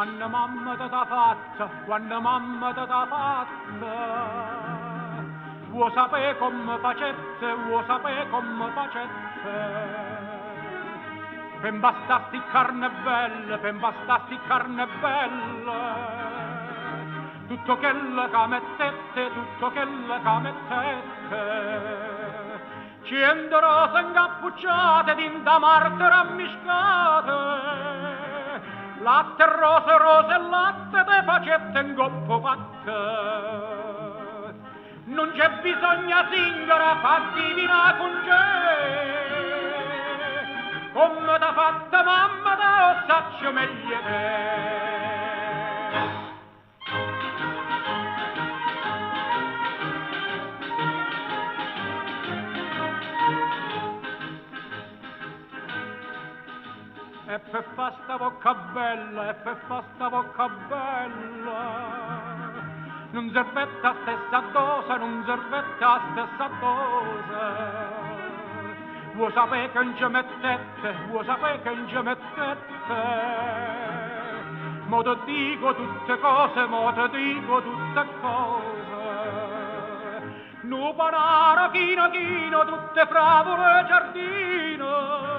quando mamma t'ha fatta, quando mamma t'ha fatta. Vuoi sapere come facette, vuoi sapere come facette. Per bastasti carne belle, per bastasti carne belle. Tutto quello che mettete, tutto quello che mettete. 100 rose incappucciate, tinta martera ammiscate. Latte, rose, rose e latte, te facette in coppo fatte. Non c'è bisogno singora, fatti vina con te. Come t'ha fatta mamma, te lo saccio meglio te. E per fa sta bocca bella, e per fa sta bocca bella, non servette a stessa dose, non servette a stessa dose. Vuoi sapere che non ci mettete, vuoi sapere che non ci mettete. Mo te dico tutte cose, mo te dico tutte cose. Nu panaro, chino, chino, tutte favole giardino.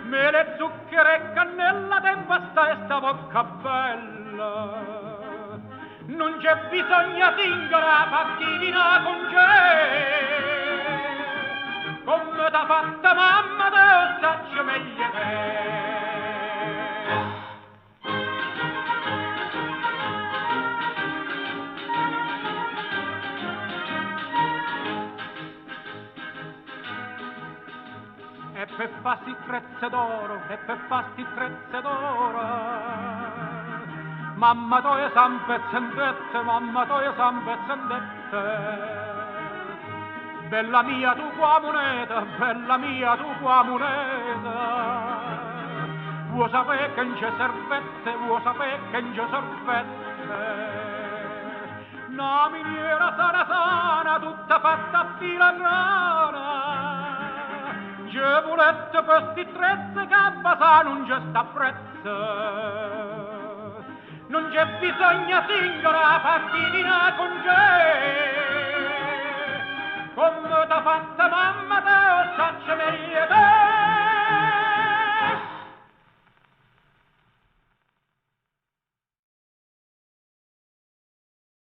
Mele, zucchero e cannella, te basta e sta bocca bella. Non c'è bisogno singola, fatti vina con te. Come t'ha fatta mamma, te lo saccio meglio te. E per farsi trezze d'oro, e per farsi trezze d'oro. Mamma toia san pezzendette, mamma toia san pezzendette. Bella mia tu qua moneta, bella mia tu qua moneta. Vuoi sapere che non c'è servette, vuoi sapere che non c'è servette. Una miniera sana sana, tutta fatta a filigrana. C'è volette questi trezze che a Basà non c'è sta prezzo. Non c'è bisogno singola partidina con te. Come t'ha fatta mamma te lo saccio meglio te.